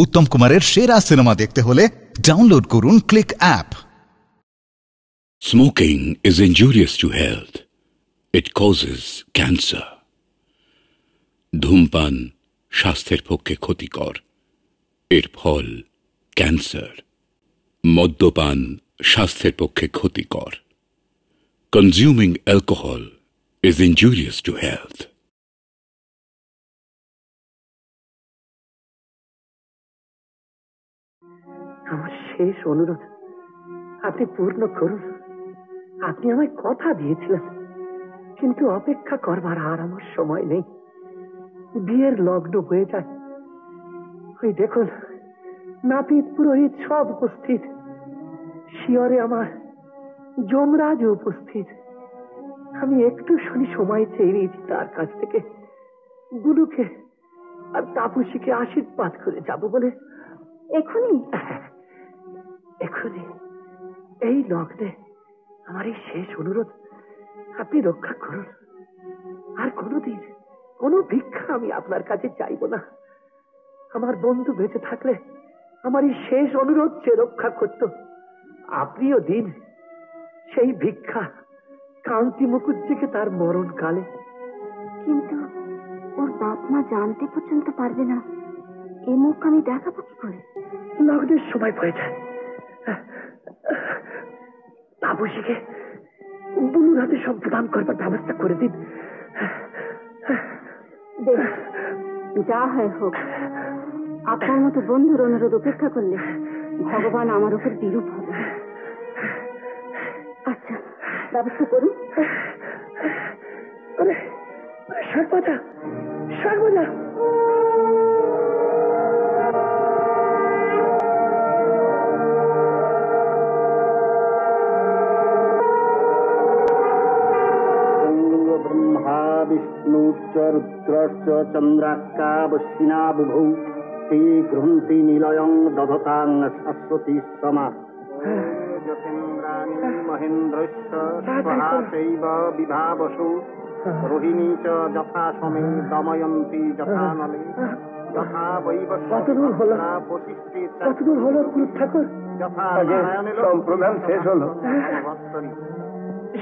উত্তম কুমারের সেরা সিনেমা দেখতে হলে ডাউনলোড করুন click app. Smoking is injurious to health. It causes cancer. ধূমপান স্বাস্থ্যের পক্ষে ক্ষতিকর, এর ফল ক্যান্সার। মদ্যপান স্বাস্থ্যের পক্ষে ক্ষতিকর। Consuming alcohol is injurious to health. আমার শেষ অনুরোধ আপনি পূর্ণ করুন। আপনি আমায় কথা দিয়েছিলেন, কিন্তু অপেক্ষা করবার আর আমার সময় নেই। বিয়ের লগ্ন হয়ে যায়, ওই দেখুন নাপিত পুরোহিত সব উপস্থিত, শিয়রে আমার যমরাজ উপস্থিত। আমি একটু শুনি সময় চেয়ে নিয়েছি তার কাছ থেকে, গুলুকে আর তাপসীকে আশীর্বাদ করে যাব বলে। এখনই এখনই এই লগ্নে আমার এই শেষ অনুরোধ আপনি রক্ষা করুন। আর কোনোদিন কোনো ভিক্ষা আমি আপনার কাছে চাইব না। আমার বন্ধু বেঁচে থাকলে আমার এই শেষ অনুরোধ সে রক্ষা করত। আপনিও দিন সেই ভিক্ষা কান্তি মুখুজ্জিকে তার মরণ কালে। কিন্তু ওর বাপ মা জানতে পর্যন্ত পারবে না, এ মুখ আমি দেখাবো কি করে? লগ্নের সময় হয়ে যায়, তাপসীকে বুলুর হাতে সব প্রদান করবার ব্যবস্থা করে দিন। যা হয় হোক, আপনার মতো বন্ধুর অনুরোধ উপেক্ষা করলে ভগবান আমার উপর বিরূপ হবে। আচ্ছা, ব্যবস্থা করুন। সর্বদা সর্বদা ব্রহ্মা বিষ্ণুশ্চ রুদ্রশ্চ চন্দ্রাক্কাবশিনা বুভৌ তে গৃহন্তি নিলয়ং দধতাং শাশ্বতী সমা যতীন্দ্রাণি মহেন্দ্রশ্চ স্বহা চৈব বিভাবসু রোহিণী চ যথা সমে দময়ন্তী যথা নলে যথা বৈবস্বরা বশিষ্ঠী কতদূর হলো ঠাকুর? যথা নারায়ণের সম্প্রদান শেষ হলো।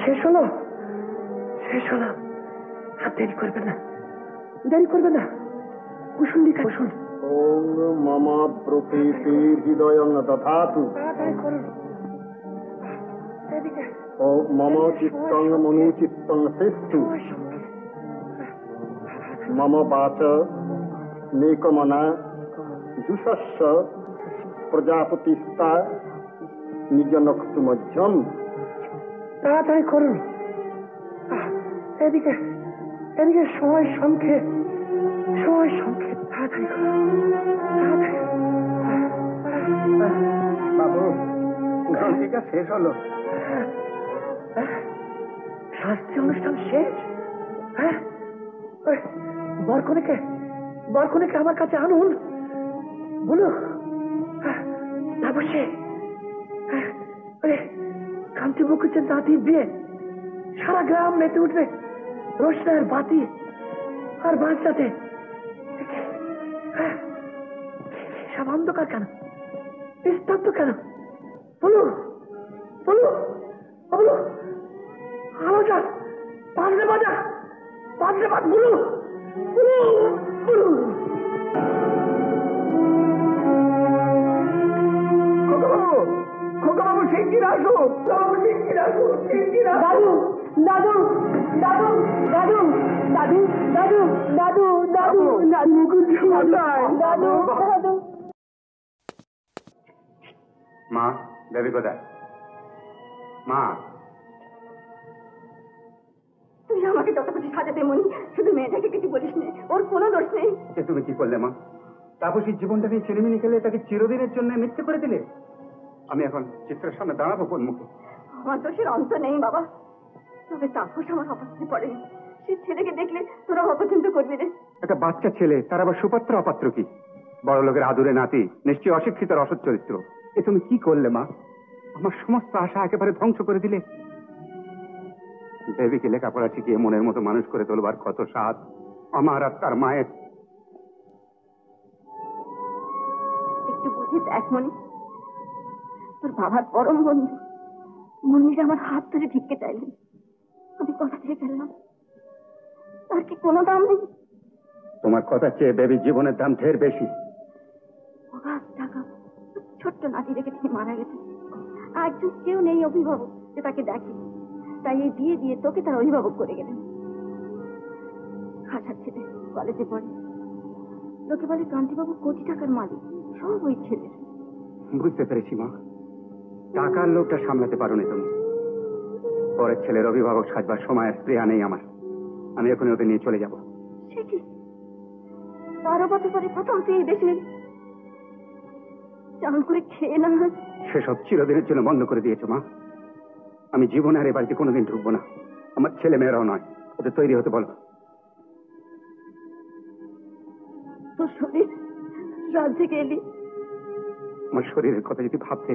শেষ হলো শেষ হলো। আর দেরি করবে না, দেরি করবে না। কুসুন্ডিকা কুসুন ওং মম প্রকৃতি হৃদয়ং দধাতু। ওং মম চিত্তং মনুচিত্তং শ্রেষ্ঠু। মম বাচ নেকমনা জুষস্য প্রজাপতিস্তা নিজ নক্তু মধ্যম। তাড়াতাড়ি করুন, এদিকে এদিকে সময় সংক্ষেপ, সময় সংক্ষেপ। তাড়াতাড়ি করুন, তাড়াতাড়ি। বাবু, কুসুন্ডিকা শেষ হলো। শাস্ত্রীয় অনুষ্ঠান শেষ? হ্যাঁ, বরকনেকে বরকনেকে আমার কাছে আনুন। বলো তাপসী, কান্তি মুখুজ্জের নাতির বিয়ে, সারা গ্রাম মেতে উঠবে রোশনার বাতি আর বাজনাতে। সব অন্ধকার কেন, নিস্তব্ধ কেন? বলো বলো বলো, আলো যা, বাজলে বাজা, বাজলে বাজ, বলো বলো বলো। খোকাবাবু শিগগির আসো, শিগগির আসো, শিগগির আসো। দাদু দাদু দাদু দাদু দাদু দাদু দাদু দাদু দাদু মুখুজ্জি মশাই, দাদু দাদু। মা, দেবী কোথায়? মা, তুই আমাকে যত কিছু সাজাতে মনি, শুধু মেয়েটাকে কিছু বলিস নে, ওর কোনো দোষ নেই। তুমি কি করলে মা? তাপসীর জীবনটাকে ছেলেমেয়ে খেলে তাকে চিরদিনের জন্য মিথ্যে করে দিলে। আমি এখন চিত্রের সামনে দাঁড়াবো কোন মুখে? আমার দোষের অন্ত নেই বাবা, তবে তাপস আমার অপাত্রে পড়েনি। সে ছেলেকে দেখলে তোরা অপছন্দ করবি রে। একটা বাচ্চা ছেলে, তার আবার সুপাত্র অপাত্র কি? বড় লোকের আদুরে নাতি, নিশ্চয়ই অশিক্ষিত অসৎ চরিত্র। এ তুমি কি করলে মা? আমার সমস্ত আশা একেবারে ধ্বংস করে দিলে। দেবীকে লেখাপড়া শিখিয়ে মনের মতো মানুষ করে তোলবার কত সাধ আমার আর তার মায়ের। বুঝে দেখ মনি, তোর বাবার পরম বন্ধু মুন্নির আমার হাত ধরে ভিক্ষে চাইলেন, আমি কথা দিয়ে ফেললাম। তার কি কোনো দাম নেই? তোমার কথা চেয়ে বেবি জীবনের দাম ঢের বেশি। টাকা ছোট্ট নাতি রেখে তিনি মারা গেছে, একজন কেউ নেই অভিভাবক যে তাকে দেখে, তাই এই বিয়ে দিয়ে তোকে তার অভিভাবক করে গেলেন। খাসার ছেলে, কলেজে পড়ে, লোকে বলে কান্তিবাবু কোটি টাকার মালিক, সব ওই ছেলের। বুঝতে পেরেছি মা, টাকার লোকটা সামলাতে পারো না তুমি। পরের ছেলের অভিভাবক সাজবার সময় আর স্প্রেয়া নেই আমার। আমি এখন ওদের নিয়ে চলে যাব। সে কি 12 বছর পরে প্রথম তুই এই দেশে চাল করে খেয়ে না? সেসব চিরদিনের জন্য বন্ধ করে দিয়েছো মা। আমি জীবনে আর এ বাড়িতে কোনোদিন ঢুকবো না। আমার ছেলে মেয়েরাও নয়। ওদের তৈরি হতে বলো। তোর শরীর রাজ্যে গেলি, আমার শরীরের কথা যদি ভাবতে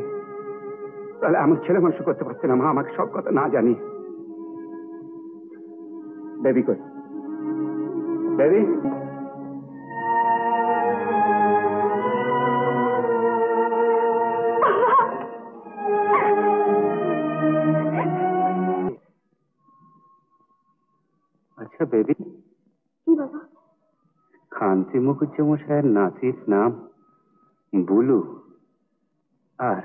তাহলে আমার ছেলে মানুষ করতে পারছে না মা, আমাকে সব কথা না জানি। বেবি কই? বেবি, আচ্ছা বেবি, কি বাবা? কান্তি মুখুজ্জমশাইয়ের নাতির নাম বুলু, আর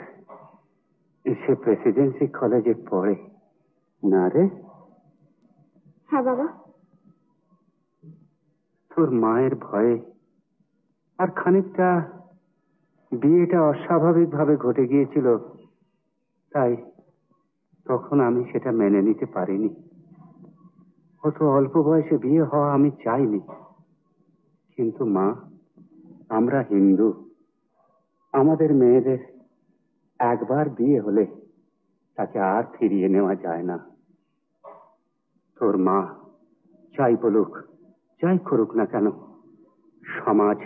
সে প্রেসিডেন্সি কলেজে পড়ে না রে? হ্যাঁ বাবা। তোর মায়ের ভয়ে আর খানিকটা বিয়েটা অস্বাভাবিক ভাবে ঘটে গিয়েছিল, তাই তখন আমি সেটা মেনে নিতে পারিনি। অত অল্প বয়সে বিয়ে হওয়া আমি চাইনি, কিন্তু মা, আমরা হিন্দু, আমাদের মেয়েদের একবার বিয়ে হলে তাকে আর ফিরিয়ে নেওয়া যায় না। তোর মা যাই বলুক, যাই করুক না কেন, সমাজ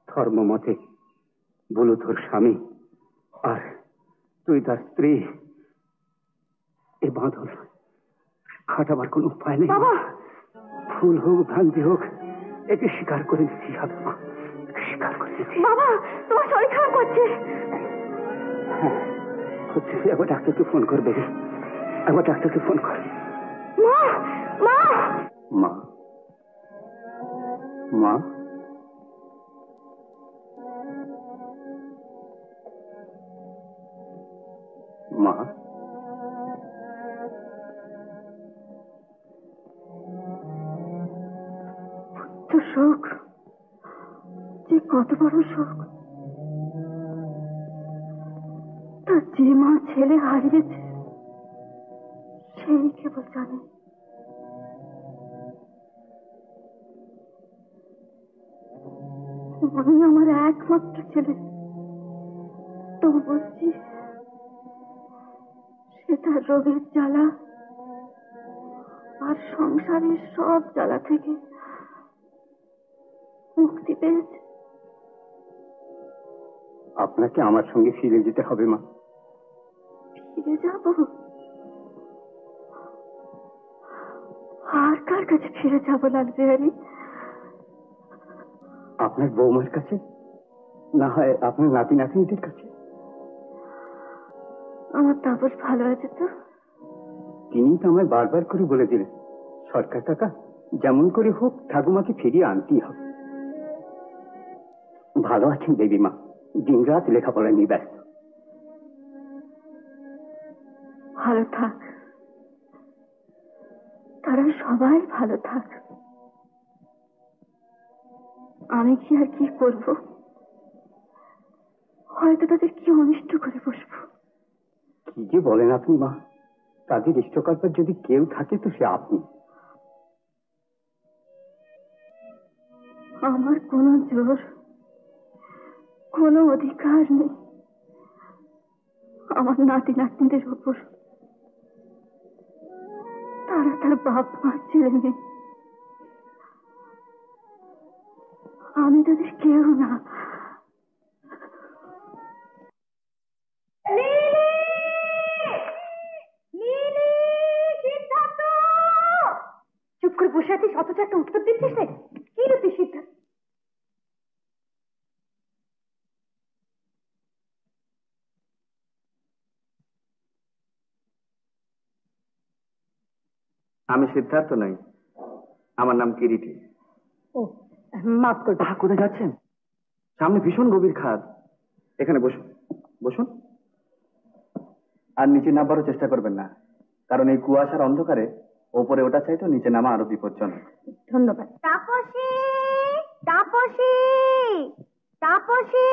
ধর্ম মতে বলু তোর স্বামী আর তুই তার স্ত্রী, এ বাঁধন খাটাবার কোন উপায় নেই। ভুল হোক ভ্রান্তি হোক, একে স্বীকার করে নিতেই হবে মা, স্বীকার করে নিতে। বাবা, তোমার শরীর খারাপ করছে। হ্যাঁ হচ্ছে, একবার ডাক্তারকে ফোন করবে, একবার ডাক্তারকে ফোন কর। মা, মা, মা, মা, মা, তো শোক যে কত বড় শোক, তার যে মা ছেলে হারিয়েছে সেই কেবল জানে। আমি আমার একমাত্র ছেলে, তো বলছি সে তার রোগের জ্বালা আর সংসারের সব জ্বালা থেকে মুক্তি পেয়েছে। আপনাকে আমার সঙ্গে ফিরে যেতে হবে মা। ফিরে যাব? আর কার কাছে ফিরে যাব লাগবে? আরে আপনার বৌমার কাছে, না হয় আপনার নাতি নাতনিদের কাছে। আমার তাপস ভালো আছে তো? তিনি তো আমায় বারবার করে বলে দিলেন, সরকার টাকা যেমন করে হোক ঠাকুমাকে ফিরিয়ে আনতেই হবে। ভালো আছেন দেবী মা, দিন রাত লেখাপড়া নিয়ে ব্যস্ত। ভালো থাক, তারা সবাই ভালো থাক। আমি কি আর কি করব? হয়তো তাদের কি অনিষ্ট করে বসবো। কি যে বলেন আপনি মা, তাদের ইষ্ট করবার যদি কেউ থাকে তো সে আপনি। আমার কোনো জোর, কোনো অধিকার নেই আমার নাতি নাতনিদের উপর। তারা তার বাপ মা ছেলে মেয়ে, আমি তাদের কেউ না। চুপ করে বসে আছিস, অথচ একটা উত্তর দিচ্ছিস না। কি রে তুই সিদ্ধার্থ? আমি সিদ্ধার্থ নই, আমার নাম কিরিটি। ও, মাফ করবে। কোথায় যাচ্ছেন? সামনে ভীষণ গভীর খাদ, এখানে বসুন। বসুন। আর নিচে নামবারও চেষ্টা করবেন না, কারণ এই কুয়াশার অন্ধকারে ওপরে ওটা চাইতো নিচে নামা আরো বিপজ্জনক। ধন্যবাদ। তাপসী, তাপসী, তাপসী।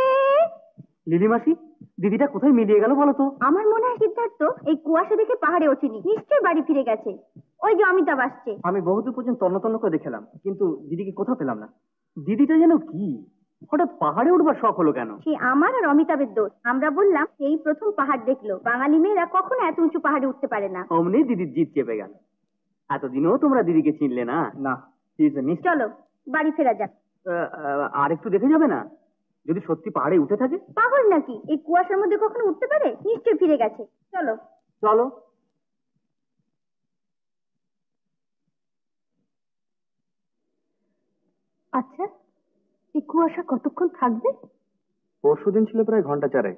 লিলি মাসি, দিদিটা কোথায় মিলিয়ে গেল বলো তো? আমার মনে হয় সিদ্ধার্থ এই কুয়াশা দেখে পাহাড়ে ওঠেনি, নিশ্চয়ই বাড়ি ফিরে গেছে। ওই যে অমিতাভ আসছে। আমি বহুদূর পর্যন্ত তন্ন তন্ন করে দেখলাম, কিন্তু দিদিকে কোথাও পেলাম না। দিদিটা যেন কি হঠাৎ পাহাড়ে উঠবার শখ হলো কেন? সে আমার আর অমিতাভের দোষ। আমরা বললাম এই প্রথম পাহাড় দেখলো, বাঙালি মেয়েরা কখনো এত উঁচু পাহাড়ে উঠতে পারে না। অমনি দিদির জিদ চেপে গেল। এতদিনও তোমরা দিদিকে চিনলে না? না। চলো বাড়ি ফেরা যাক। আর একটু দেখে যাবে না, যদি সত্যি পাহাড়ে উঠে থাকে? পাগল নাকি, এই কুয়াশার মধ্যে কখনো উঠতে পারে? নিশ্চয়ই ফিরে গেছে। চলো চলো। আচ্ছা, এই কুয়াশা কতক্ষণ থাকবে? পরশুদিন ছিল প্রায় ঘন্টা চারেক,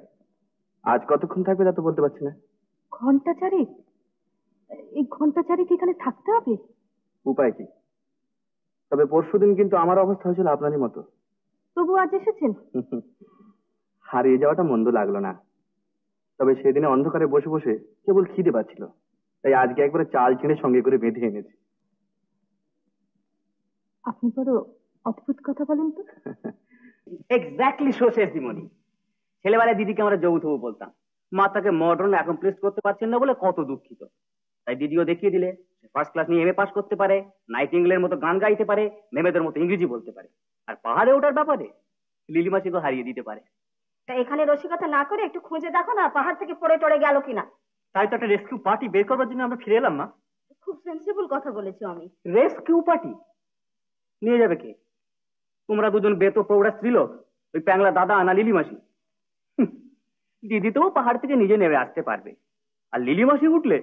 আজ কতক্ষণ থাকবে তা তো বলতে পারছি না। ঘন্টা চারেক? এই ঘন্টা চারেক এখানে থাকতে হবে? উপায় কি? তবে পরশুদিন কিন্তু আমার অবস্থা হয়েছিল আপনারই মতো। তবু আজ এসেছেন? হারিয়ে যাওয়াটা মন্দ লাগলো না, তবে সেদিনে অন্ধকারে বসে বসে কেবল খিদে পাচ্ছিল, তাই আজকে একবারে চাল ছিঁড়ে সঙ্গে করে বেঁধে এনেছি। আপনি বড় অদ্ভুত কথা বলেন তো। এক্স্যাক্টলি সো শেষদিমণি। ছেলেবেলায় দিদিকে আমরা যৌথ বলতাম, মা তাকে মডার্ন অ্যাকমপ্লিশ করতে পারছেন না বলে কত দুঃখিত। তাই দিদিও দেখিয়ে দিলে ফার্স্ট ক্লাস নিয়ে এমএ পাস করতে পারে, নাইটিঙ্গেলের মতো গান গাইতে পারে, মেমেদের মতো ইংরেজি বলতে পারে, আর পাহাড়ে ওঠার ব্যাপারে লিলিমাসিকে হারিয়ে দিতে পারে। এখানে রসিকতা না করে একটু খুঁজে দেখো না পাহাড় থেকে পড়ে টড়ে গেল কিনা। তাই তো একটা রেস্কিউ পার্টি বের করবার জন্য আমরা ফিরে এলাম। মা, খুব সেন্সিবল কথা বলেছো আমি। রেস্কিউ পার্টি নিয়ে যাবে কে? তোমরা দুজন বেতো প্রৌঢ়া স্ত্রীলোক, ওই প্যাংলা দাদা না লিলিমাসি? দিদি তো পাহাড় থেকে নিজে নেমে আসতে পারবে, আর লিলিমাসি উঠলে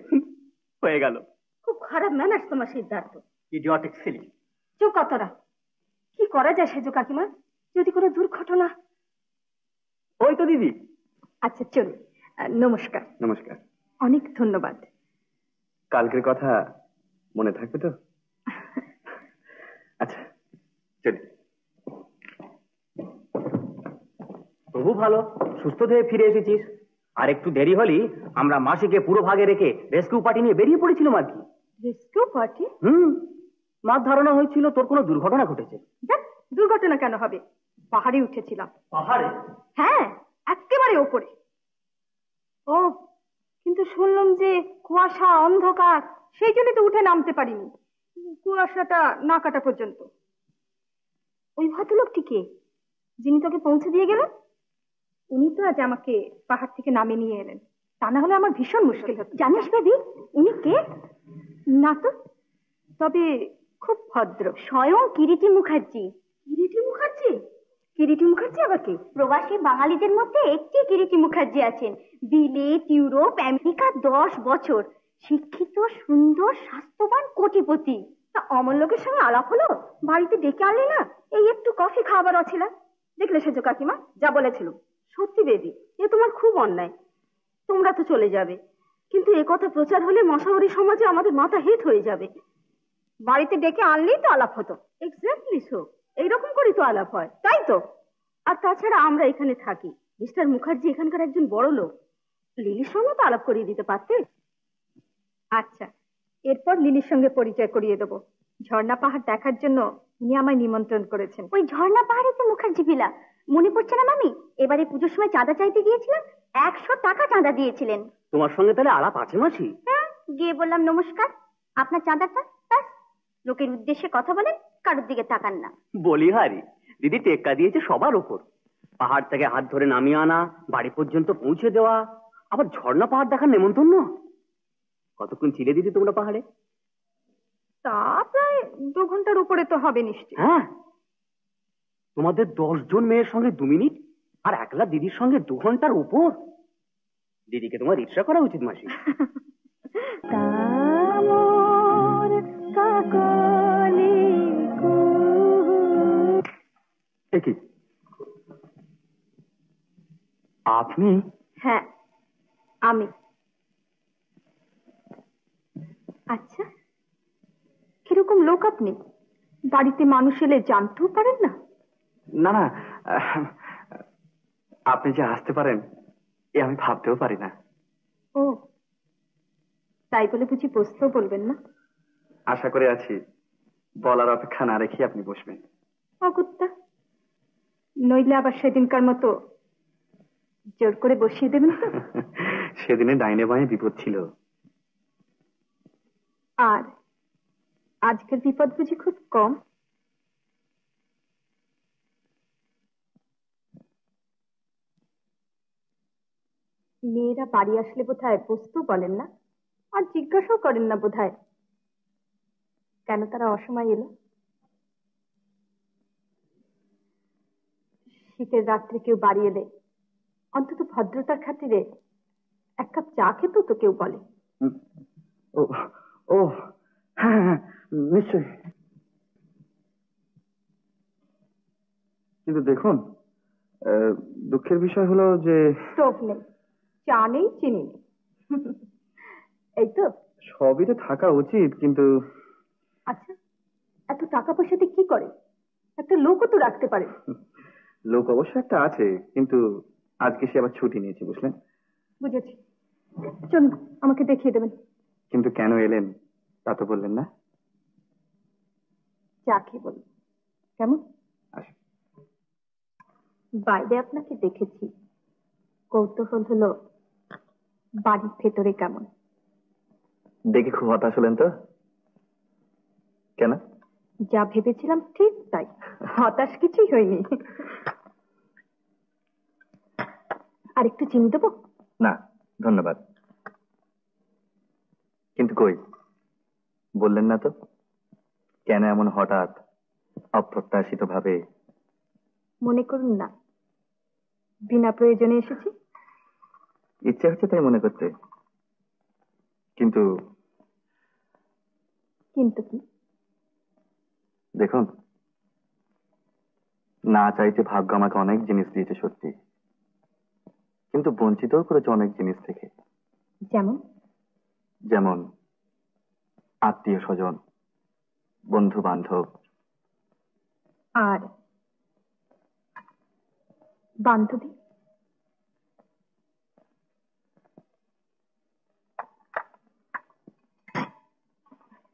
হয়ে গেল। খুব খারাপ ম্যানার্স তোমার সিদ্ধার্থ। Idiotic Seely. চুপ কতরা। কি করা যায় সেজো কাকিমা, যদি কোনো দুর্ঘটনা। ওই তো দিদি। আচ্ছা চলুন, নমস্কার। নমস্কার। অনেক ধন্যবাদ। কালকের কথা মনে থাকবে তো? আচ্ছা চলি। তবু ভালো সুস্থ দেহে ফিরে এসেছিস। আর একটু দেরি হলি আমরা মাসিকে পুরো ভাগে রেখে রেস্কিউ পার্টি নিয়ে বেরিয়ে পড়েছিলাম আর কি। Rescue party? মার ধারণা হয়েছিল তোর কোনো দুর্ঘটনা ঘটেছে। দুর্ঘটনা কেন হবে? পাহাড়ে উঠেছিলাম। পাহাড়ে? হ্যাঁ, একেবারে ওপরে। ও, কিন্তু শুনলাম যে কুয়াশা অন্ধকার, সেই জন্য তো উঠে নামতে পারিনি, কুয়াশাটা না কাটা পর্যন্ত। ওই ভদ্রলোকটি কে, যিনি তোকে পৌঁছে দিয়ে গেলেন? উনি তো আজ আমাকে পাহাড় থেকে নামিয়ে নিয়ে এলেন, তা না হলে আমার ভীষণ মুশকিল হতো। জানিস বেবি উনি কে? না তো, তবে খুব ভদ্র। স্বয়ং কিরিটি মুখার্জি। কিরিটি মুখার্জি? কিরিটি মুখার্জি আবার কে? প্রবাসী বাঙালিদের মধ্যে একটি কিরিটি মুখার্জি আছেন। বিলেত, ইউরোপ, আমেরিকা 10 বছর, শিক্ষিত, সুন্দর, স্বাস্থ্যবান, কোটিপতি। তা অমর লোকের সঙ্গে আলাপ হলো, বাড়িতে ডেকে আনলে না? এই একটু কফি খাওয়াবার অছিলা। দেখলে সেজো কাকিমা যা বলেছিল। সত্যি বেবি, এ তোমার খুব অন্যায়। তোমরা তো চলে যাবে, কিন্তু এ কথা প্রচার হলে মশাবরী সমাজে আমাদের মাথা হেট হয়ে যাবে। বাড়িতে ডেকে আনলেই তো আলাপ হতো। এক্স্যাক্টলি সো, এইরকম করেই তো আলাপ হয়, তাই তো? আর তাছাড়া আমরা এখানে থাকি, মিস্টার মুখার্জি এখানকার একজন বড় লোক, লিলির সঙ্গে তো আলাপ করিয়ে দিতে পারতে। আচ্ছা, এরপর লিলির সঙ্গে পরিচয় করিয়ে দেবো। ঝর্ণা পাহাড় দেখার জন্য উনি আমায় নিমন্ত্রণ করেছেন। ওই ঝর্ণা পাহাড়ে তো মুখার্জি ভিলা, মনে পড়ছে না মামি? এবারে পুজোর সময় চাঁদা চাইতে গিয়েছিলাম, 100 টাকা চাঁদা দিয়েছিলেন। তোমার সঙ্গে তাহলে আলাপ আছে মাসি? হ্যাঁ, গিয়ে বললাম নমস্কার, আপনার চাঁদাটা, ব্যাস। লোকের উদ্দেশ্যে কথা বলেন, কারোর দিকে তাকান না। বলি হারি, দিদি টেক্কা দিয়েছে সবার ওপর। পাহাড় থেকে হাত ধরে নামিয়ে আনা, বাড়ি পর্যন্ত পৌঁছে দেওয়া, আবার ঝর্ণা পাহাড় দেখার নেমন্তন্ন। কতক্ষণ ছিলে দিদি তোমরা পাহাড়ে? তা প্রায় 2 ঘন্টার উপরে তো হবে নিশ্চয়। হ্যাঁ, তোমাদের 10 জন মেয়ের সঙ্গে 2 মিনিট, আর একলা দিদির সঙ্গে 2 ঘন্টার উপর। দিদিকে তোমার রিকশা করা উচিত মাসি। কি আপনি? হ্যাঁ আমি। আচ্ছা, কিরকম লোক আপনি? বাড়িতে মানুষ এলে জানতেও পারেন না? না না, আপনি যে আসতে পারেন এ আমি ভাবতেও পারি না। ও, তাই বলে বুঝি বসতেও বলবেন না? আশা করে আছি বলার অপেক্ষা না রেখে আপনি বসবেন। অগত্যা, নইলে আবার সেদিনকার মতো জোর করে বসিয়ে দেবেন তো? সেদিনে ডাইনে বাঁয়ে বিপদ ছিল, আর আজকের বিপদ বুঝি খুব কম? মেয়েরা বাড়ি আসলে বোধহয় বসতেও বলেন না, আর জিজ্ঞাসাও করেন না বোধহয় কেন তারা অসময় এলো। শীতের রাত্রে কেউ বাড়ি এলে অন্তত ভদ্রতার খাতিরে এক কাপ চা খেতেও তো কেউ বলে। ও ও হ্যাঁ হ্যাঁ নিশ্চয়ই, কিন্তু দেখুন দুঃখের বিষয় হলো যে স্টোভ নেই, চা নেই, চিনি নেই, এই তো। সবই তো থাকা উচিত, কিন্তু আচ্ছা, এত টাকা পয়সা দিয়ে কি করে? একটা লোকও তো রাখতে পারে। লোক অবশ্য একটা আছে, কিন্তু আজকে সে আবার ছুটি নিয়েছে, বুঝলেন? বুঝেছি, চলুন আমাকে দেখিয়ে দেবেন। কিন্তু কেন এলেন তা তো বললেন না। চা খেয়ে বলুন কেমন? আসুন। বাইরে আপনাকে দেখেছি, কৌতূহল হলো বাড়ির ভেতরে কেমন। দেখে খুব হতাশ হলেন তো? কেন? যা ভেবেছিলাম ঠিক তাই, হতাশ কিছুই হয়নি। আর একটু চিনি দেবো? না ধন্যবাদ। কিন্তু কই বললেন না তো কেন এমন হঠাৎ অপ্রত্যাশিত ভাবে? মনে করুন না বিনা প্রয়োজনে এসেছি। ইচ্ছে হচ্ছে তাই মনে করতে, কিন্তু কিন্তু কি? দেখুন, না চাইতে ভাগ্য আমাকে অনেক জিনিস দিয়েছে সত্যি, কিন্তু বঞ্চিতও করেছে অনেক জিনিস থেকে। যেমন? যেমন আত্মীয় স্বজন, বন্ধু বান্ধব। আর বান্ধবী?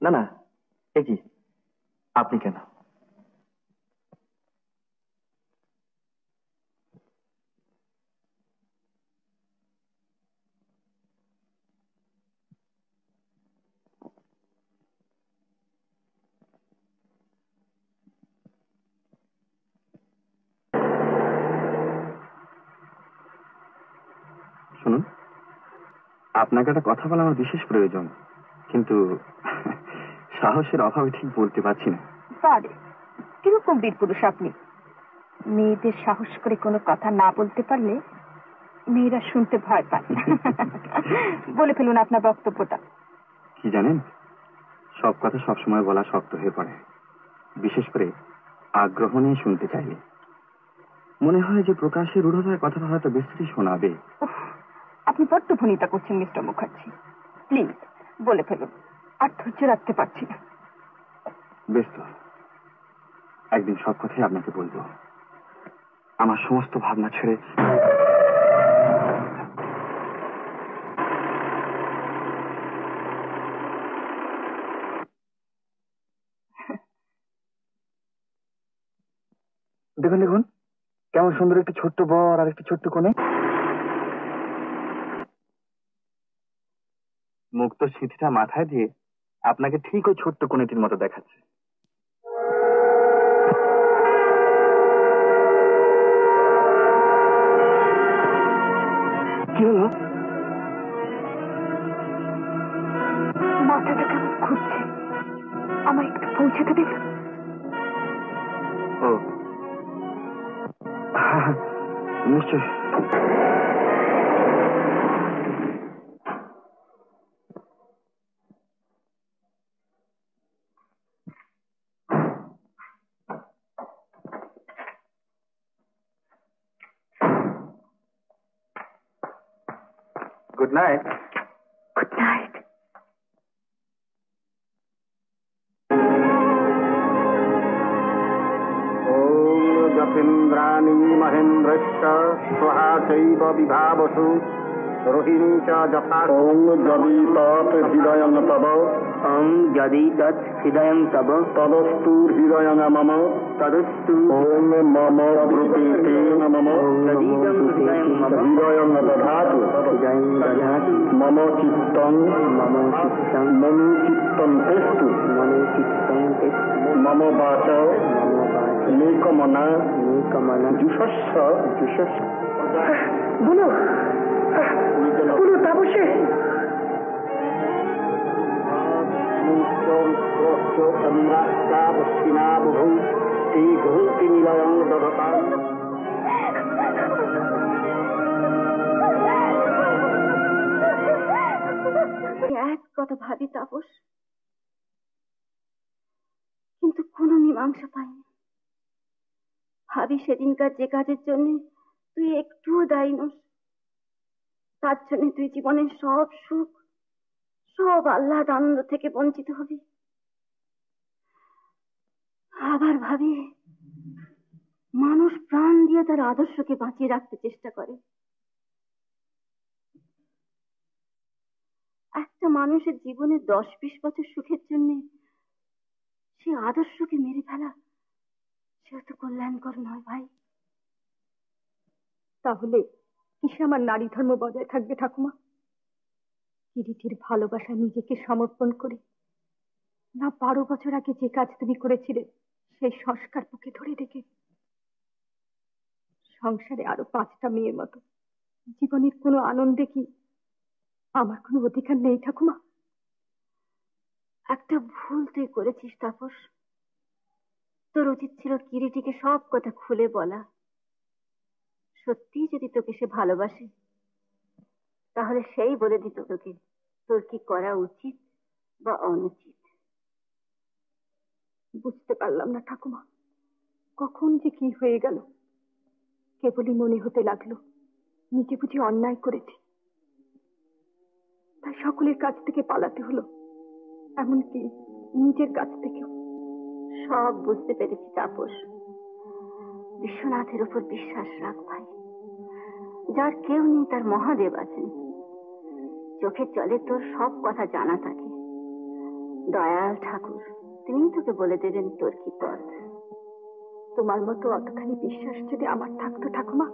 না না, এ কি আপনি কেন? শুনুন, আপনাকে একটা কথা বলা আমার বিশেষ প্রয়োজন, কিন্তু সাহসের অভাবে ঠিক বলতে পারছি না। বারে, কিরকম বীর পুরুষ আপনি! মেয়েদের সাহস করে কোনো কথা না বলতে পারলে মেয়েরা শুনতে ভয় পায়। বলে ফেলুন আপনার বক্তব্যটা। কি জানেন, সব কথা সবসময় বলা শক্ত হয়ে পড়ে, বিশেষ করে আগ্রহ নিয়ে শুনতে চাইলে। মনে হয় যে প্রকাশ্যে রূঢ়তার কথাটা হয়তো বেশি শোনাবে। আপনি বড্ড ভনিতা করছেন মিস্টার মুখার্জি, প্লিজ বলে ফেলুন, আর ধৈর্য রাখতে পারছি না। বেশ তো, একদিন সব কথাই আপনাকে বলবো, আমার সমস্ত ভাবনা ছেড়ে। দেখুন দেখুন, কেমন সুন্দর একটি ছোট্ট বর আর একটি ছোট্ট কোণে। মুক্ত সিঁথিটা মাথায় দিয়ে আপনাকে ঠিক ওই ছোট্ট কোণেটির মতো দেখাচ্ছে। কি হলো? মাথাটা কেমন ঘুরছে, আমার একটু পৌঁছে দেবেন? ও নিশ্চয়। Good night. Good night. यथेन्द्राणि महेन्द्रश्च स्वहा चैव विभावसु रोहिणी च यथा ओम यदि तत् हृदयं तव ओम यदि तत् हृदयं तव तदस्तु हृदयं मम तदस्तु ओम मम प्रकृतेन मम तदीदं हृदयं दधातु मम चित्तं मनो चित्तं तेस्तु मम वाच नेकमना जुषस्व बोलो बोलो तापसे এক কথা ভাবি তাপস, কিন্তু কোনো মীমাংসা পাইনি। ভাবি সেদিনকার যে কাজের জন্য তুই একটুও দায়ী নস, তার জন্য তুই জীবনের সব সুখ, সব আহ্লাদ আনন্দ থেকে বঞ্চিত হবি। আবার ভাবি মানুষ প্রাণ দিয়ে তার আদর্শকে বাঁচিয়ে রাখতে চেষ্টা করে। একটা মানুষের জীবনে 10-20 বছর সুখের জন্য সে আদর্শকে মেরে ফেলা, সে তো কল্যাণকর নয় ভাই। তাহলে কিসে আমার নারী ধর্ম বজায় থাকবে ঠাকুমা? কিরিটির ভালোবাসা নিজেকে সমর্পণ করে, না 12 বছর আগে যে কাজ তুমি করেছিলে সেই সংস্কার বুকে ধরে রেখে? সংসারে আরো 5টা মেয়ের মতো জীবনের কোনো আনন্দে কি আমার কোনো অধিকার নেই ঠাকুমা? একটা ভুল তুই করেছিস তাপস। তোর উচিত ছিল কিরিটিকে সব কথা খুলে বলা। সত্যি যদি তোকে সে ভালোবাসে তাহলে সেই বলে দিত তোকে তোর কি করা উচিত বা অনুচিত। বুঝতে পারলাম না ঠাকুমা, কখন যে কি হয়ে গেল। কেবলই মনে হতে লাগলো নিজে বুঝি অন্যায় করেছি, তাই সকলের কাছ থেকে পালাতে হলো, এমনকি নিজের কাছ থেকেও। সব বুঝতে পেরেছি তাপস। বিশ্বনাথের উপর বিশ্বাস রাখ ভাই। যার কেউ নেই তার মহাদেব আছেন। চোখের জলে তোর সব কথা জানা থাকে। দয়াল ঠাকুর তিনি তোকে বলে দেবেন তোর কি পথ। তোমার মতো অতখানি বিশ্বাস যদি আমার থাকতো ঠাকুমা,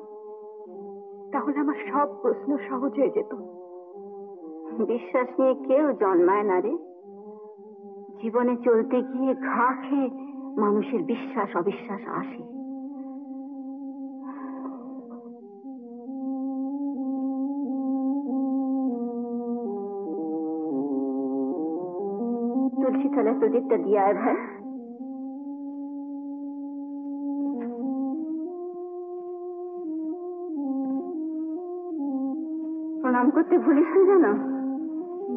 তাহলে আমার সব প্রশ্ন সহজ হয়ে যেত। বিশ্বাস নিয়ে কেউ জন্মায় না রে। জীবনে চলতে গিয়ে ঘা খেয়ে মানুষের বিশ্বাস অবিশ্বাস আসে। তুলসী তলায় প্রদীপটা দিয়ে আয় ভাই। প্রণাম করতে ভুলিস নি যেন।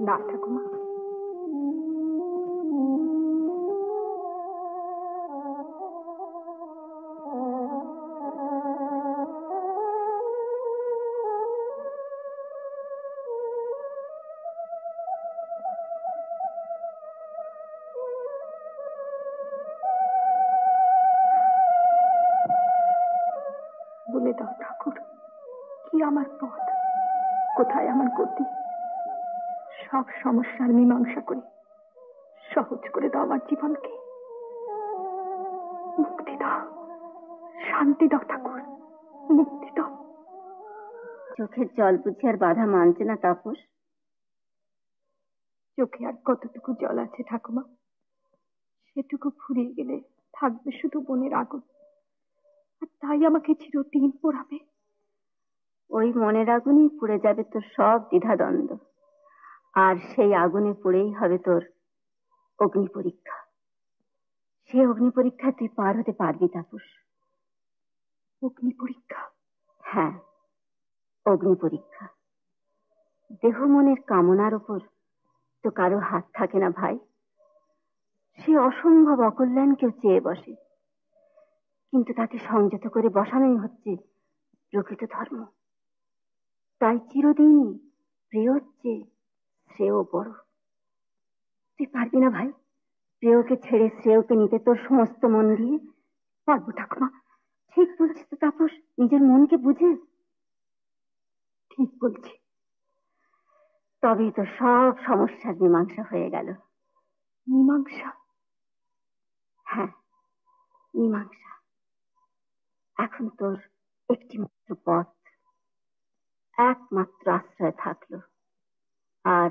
না ঠাকুমা। বলে দাও ঠাকুর, কি আমার পথ, কোথায় আমার গতি? সব সমস্যার মীমাংসা করে সহজ করে দাও আমার জীবনকে। মুক্তি দাও, শান্তি দাও ঠাকুর, মুক্তি দাও। চোখের জল বুঝি আর বাধা মানছে না তাপস? চোখে আর কতটুকু জল আছে ঠাকুমা? সেটুকু ফুরিয়ে গেলে থাকবে শুধু মনের আগুন, আর তাই আমাকে চিরদিন পোড়াবে। ওই মনের আগুনই পুড়ে যাবে তোর সব দ্বিধাদ্বন্দ্ব, আর সেই আগুনে পুড়েই হবে তোর অগ্নি পরীক্ষা। সে অগ্নি পরীক্ষায় তুই পার হতে পারবি তাপস। অগ্নি পরীক্ষা? হ্যাঁ, অগ্নি পরীক্ষা। দেহ মনের কামনার উপর তো কারো হাত থাকে না ভাই। সে অসম্ভব অকল্যাণকেও চেয়ে বসে, কিন্তু তাকে সংযত করে বসানোই হচ্ছে প্রকৃত ধর্ম। তাই চিরদিনই প্রিয়র চেয়ে শ্রেয় বড়। তুই পারবি না ভাই প্রিয়কে ছেড়ে শ্রেয়কে নিতে তোর সমস্ত মন দিয়ে? পারবো ঠাকুমা, ঠিক নিজের মনকে বুঝে? ঠিক বলছি। তবেই তো সব সমস্যার মীমাংসা হয়ে গেল। মীমাংসা? হ্যাঁ, মীমাংসা। এখন তোর একটি মাত্র পথ, একমাত্র আশ্রয় থাকলো, আর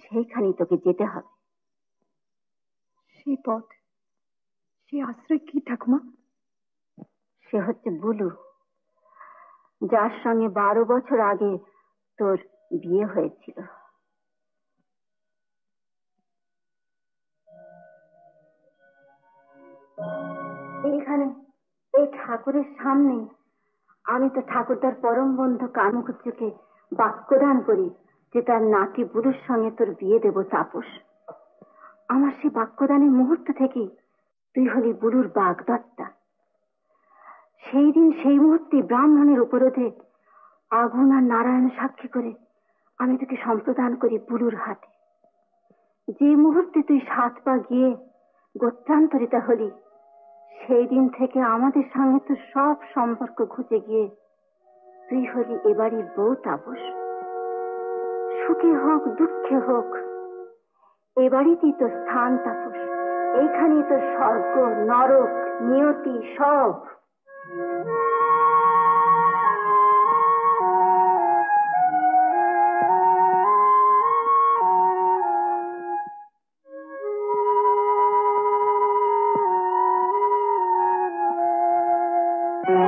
সেইখানেই তোকে যেতে হবে। সেই পথ, সেই আশ্রয় কি ঠাকুমা? সে হচ্ছে বুলু, যার সঙ্গে 12 বছর আগে তোর বিয়ে হয়েছিল। এইখানে এই ঠাকুরের সামনে আমি তো ঠাকুরদার পরম বন্ধু কানুকুচ্চকে বাক্যদান করি যে তার নাতি বুলুর সঙ্গে তোর বিয়ে দেব তাপস। আমার সেই বাক্যদানের মুহূর্ত থেকেই তুই হলি বুলুর বাগদত্তা। সেই দিন সেই মুহূর্তে ব্রাহ্মণের উপরোধে আগুন আর নারায়ণ সাক্ষী করে আমি তোকে সম্প্রদান করি বুলুর হাতে। যে মুহূর্তে তুই 7 পা গিয়ে গোত্রান্তরিতা হলি, সেই দিন থেকে আমাদের সঙ্গে তো সব সম্পর্ক ঘুচে গিয়ে তুই হলি এবাড়ির বউ তাপস। সুখে হোক দুঃখে হোক এবাড়িতেই তো স্থান তাপস। এইখানেই তো স্বর্গ নরক নিয়তি সব।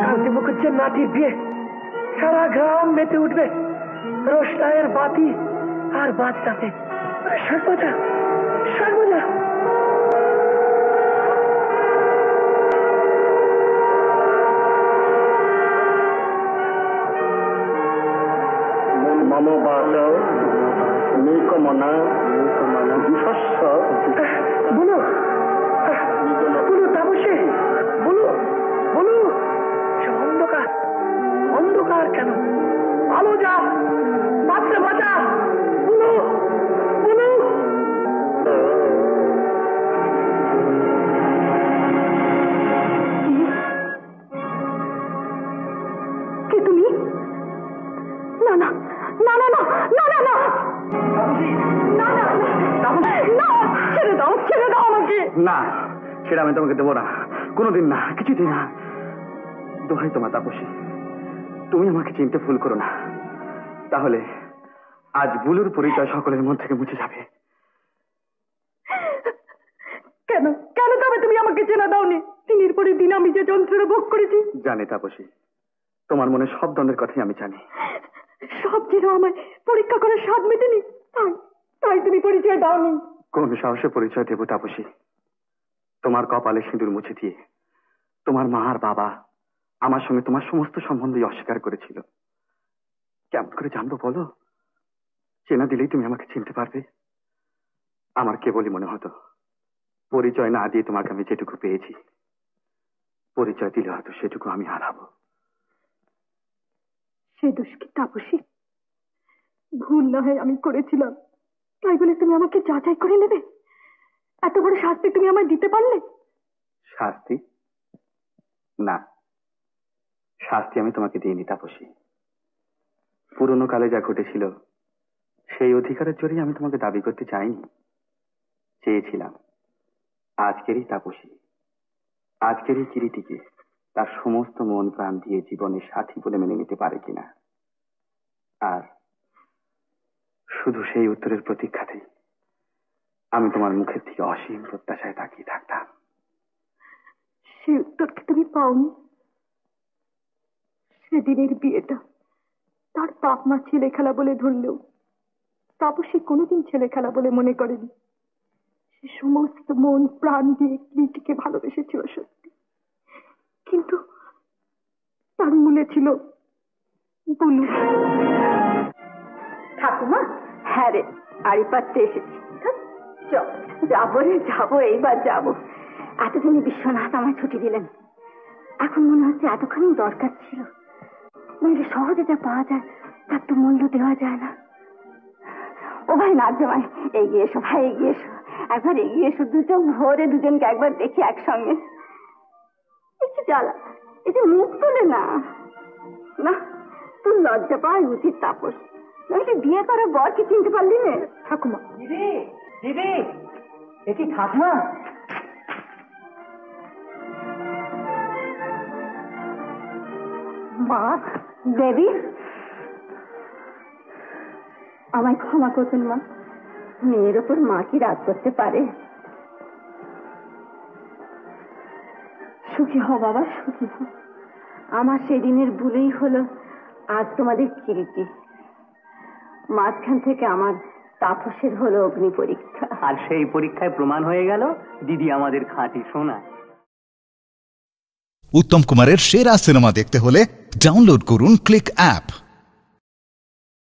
কান্তি মুখুজ্জের নাতির বিয়ে, সারা গ্রাম মেতে উঠবে রোশনাইয়ের বাতি আর বাজনাতে। সর্বদা সর্বদা মম বাচ নিকমনা বিশস্য। বলো বলো তাপসে, বলো বলো। সে অন্ধকার, অন্ধকার কেন? আলো যা, বাঁচতে বাঁচা। বলো বলো। কে তুমি? না না না না না না না না না, ছেড়ে দাও, ছেড়ে দাও আমাকে। না, সেটা আমি তোমাকে দেবো না, কোনোদিন না, কিছুতেই না। দোহাই তোমার তাপসী, তুমি আমাকে চিনতে ভুল করো না, তাহলে আজ বুলুর পরিচয় সকলের মন থেকে মুছে যাবে। কেন কেন তবে তুমি আমাকে চেনা দাওনি? দিনের পরে দিন আমি যে যন্ত্রণা ভোগ করেছি। জানি তাপসী, তোমার মনে সব দ্বন্দ্বের কথাই আমি জানি। সব যেন আমায় পরীক্ষা করার স্বাদ মেটেনি, তাই তাই তুমি পরিচয় দাওনি। কোন সাহসে পরিচয় দেব তাপসী? তোমার কপালে সিঁদুর মুছে দিয়ে তোমার মা আর বাবা আমার সঙ্গে তোমার সমস্ত সম্বন্ধই অস্বীকার করেছিল। কেমন করে জানবো বলো? চেনা দিলেই তুমি আমাকে চিনতে পারবে। আমার কেবলই মনে হতো পরিচয় না দিয়ে তোমাকে আমি যেটুকু পেয়েছি, পরিচয় দিলে হয়তো সেটুকু আমি হারাবো। সে দোষ কি তাপসী? ভুল না হয় আমি করেছিলাম, তাই বলে তুমি আমাকে যাচাই করে নেবে? এত বড় শাস্তি তুমি আমায় দিতে পারলে? শাস্তি? না, শাস্তি আমি তোমাকে দিইনি তাপসী। পুরনো কালে যা ঘটেছিল সেই অধিকারের জোরেই আমি তোমাকে দাবি করতে চাইনি। চেয়েছিলাম আজকেরই তাপসী, আজকেরই কিরিটিকে তার সমস্ত মন প্রাণ দিয়ে জীবনের সাথী বলে মেনে নিতে পারে কিনা। আর শুধু সেই উত্তরের প্রতীক্ষাতেই আমি তোমার মুখের থেকে অসীম প্রত্যাশায় তাকিয়ে থাকতাম। সেই উত্তরকে তুমি পাওনি। সেদিনের বিয়েটা তার বাপ মা ছেলে খেলা বলে ধরলেও তাপসী কোনোদিন ছেলে খেলা বলে মনে করেনি। সে সমস্ত মন প্রাণ দিয়ে কিরিটিকে ভালোবেসেছিল সত্যি, কিন্তু তার মূলে ছিল বুলু। ঠাকুমা, হ্যাঁ রে, আড়ি পাততে এসেছি। যাবো রে যাবো, এইবার যাবো। এতদিনে বিশ্বনাথ আমায় ছুটি দিলেন, এখন মনে হচ্ছে এতখানি দরকার ছিল। নইলে সহজে যা পাওয়া যায় তার তো মূল্য দেওয়া যায় না। ও ভাই নাচ জামাই, এগিয়ে এসো ভাই, এগিয়ে এসো, একবার এগিয়ে এসো। দুজন ভোরে দুজনকে একবার দেখি একসঙ্গে। একটু জ্বালা, এই যে মুখ তোলে না। না, তোর লজ্জা পাওয়া উচিত তাপস, নইলে বিয়ে করা বরকে চিনতে পারলি না। ঠাকুমা, দিদি দিদি, এ কি ঠাকুমা? মা, দেবী, আমায় ক্ষমা করবেন মা। মেয়ের ওপর মা কি রাগ করতে পারে? সুখী হও বাবা, সুখী হও। আমার সেদিনের ভুলেই হলো আজ তোমাদের কিরিটি। মাঝখান থেকে আমার তাপসের হলো অগ্নি পরীক্ষা, আর সেই পরীক্ষায় প্রমাণ হয়ে গেল দিদি আমাদের খাঁটি সোনা। উত্তম কুমারের সেরা সিনেমা দেখতে হলে ডাউনলোড করুন ক্লিক অ্যাপ।